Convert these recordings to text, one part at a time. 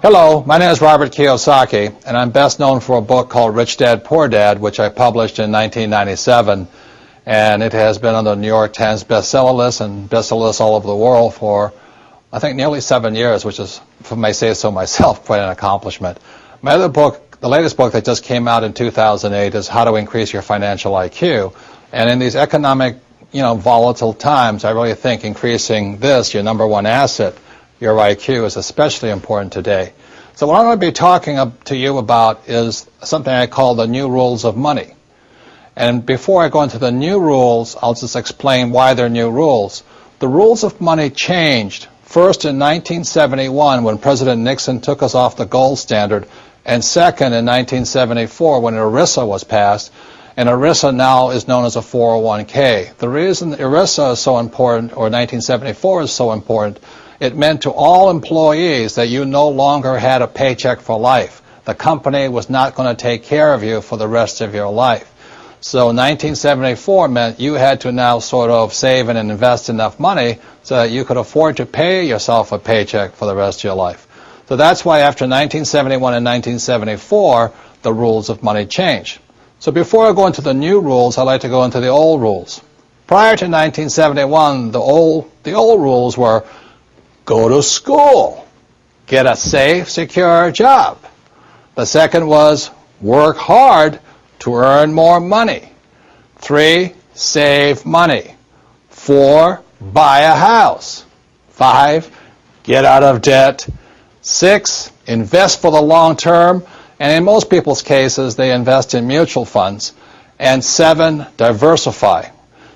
Hello, my name is Robert Kiyosaki, and I'm best known for a book called Rich Dad, Poor Dad, which I published in 1997, and it has been on the New York Times bestseller list and bestseller lists all over the world for, I think, nearly 7 years, which is, if I may say so myself, quite an accomplishment. My other book, the latest book that just came out in 2008, is How to Increase Your Financial IQ, and in these economic, volatile times, I really think increasing this, your number one asset, your IQ, is especially important today. So what I'm going to be talking to you about is something I call the new rules of money. And before I go into the new rules, I'll just explain why they're new rules. The rules of money changed first in 1971 when President Nixon took us off the gold standard, and second in 1974 when ERISA was passed. And ERISA now is known as a 401k. The reason ERISA is so important, or 1974 is so important, it meant to all employees that you no longer had a paycheck for life. The company was not going to take care of you for the rest of your life. So 1974 meant you had to now sort of save and invest enough money so that you could afford to pay yourself a paycheck for the rest of your life. So that's why after 1971 and 1974, the rules of money changed. So before I go into the new rules, I'd like to go into the old rules. Prior to 1971, the old rules were: go to school, get a safe, secure job. The second was work hard to earn more money. 3, save money. 4, buy a house. 5, get out of debt. 6, invest for the long term, and in most people's cases, they invest in mutual funds. And 7, diversify.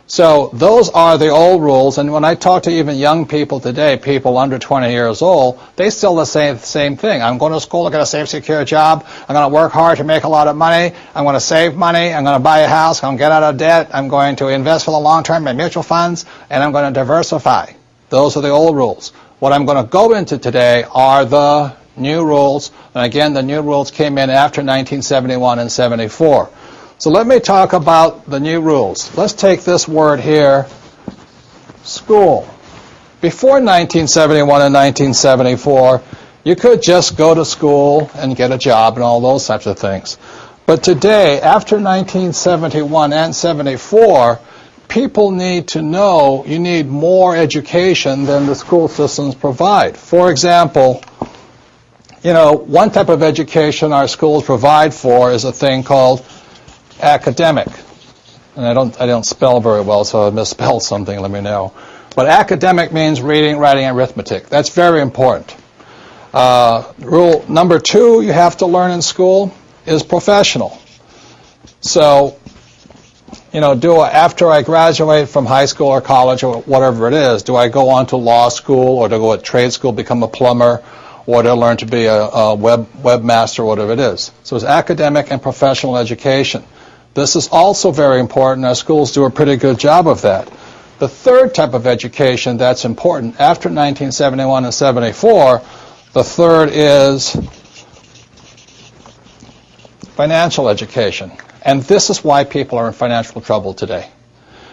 So those are the old rules, and when I talk to even young people today, people under 20 years old, they still say the same thing. I'm going to school to get a safe, secure job. I'm going to work hard to make a lot of money. I'm going to save money. I'm going to buy a house. I'm going to get out of debt. I'm going to invest for the long term in mutual funds, and I'm going to diversify. Those are the old rules. What I'm going to go into today are the new rules, and again, the new rules came in after 1971 and 74. So let me talk about the new rules. Let's take this word here, school. Before 1971 and 1974, you could just go to school and get a job and all those types of things. But today, after 1971 and 74, people need to know you need more education than the school systems provide. For example, one type of education our schools provide for is a thing called academic. And I don't spell very well, so if I misspell something, let me know. But academic means reading, writing, and arithmetic. That's very important. Rule number 2 you have to learn in school is professional. So, after I graduate from high school or college or whatever it is, do I go on to law school or to go to trade school, become a plumber, or to learn to be a webmaster, whatever it is? So it's academic and professional education. This is also very important. Our schools do a pretty good job of that. The third type of education that's important after 1971 and 74, the third is financial education. And this is why people are in financial trouble today.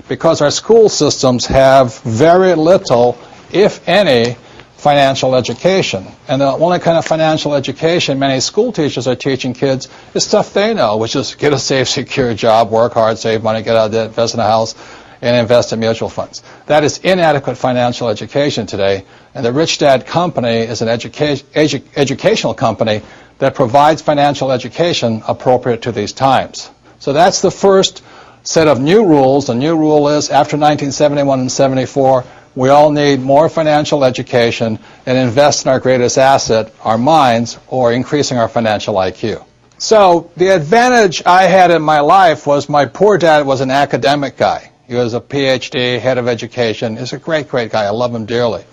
Because our school systems have very little, if any, financial education. And the only kind of financial education many school teachers are teaching kids is stuff they know, which is get a safe, secure job, work hard, save money, get out of debt, invest in a house, and invest in mutual funds. That is inadequate financial education today. And the Rich Dad Company is an educational company that provides financial education appropriate to these times. So that's the first set of new rules. The new rule is after 1971 and 74, we all need more financial education and invest in our greatest asset, our minds, or increasing our financial IQ. So the advantage I had in my life was my poor dad was an academic guy. He was a PhD, head of education. He's a great, great guy. I love him dearly.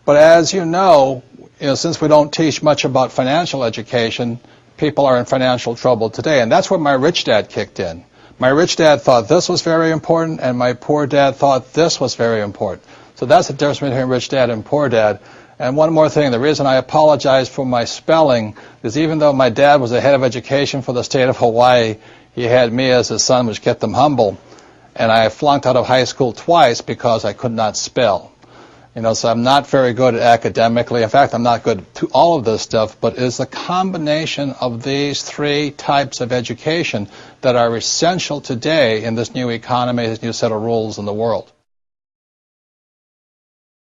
But as you know, since we don't teach much about financial education, people are in financial trouble today. And that's where my rich dad kicked in. My rich dad thought this was very important, and my poor dad thought this was very important. So that's the difference between rich dad and poor dad. And one more thing, the reason I apologize for my spelling is even though my dad was the head of education for the state of Hawaii, he had me as his son, which kept him humble. And I flunked out of high school twice because I could not spell. You know, so I'm not very good academically. In fact, I'm not good to all of this stuff, but it's the combination of these three types of education that are essential today in this new economy, this new set of rules in the world.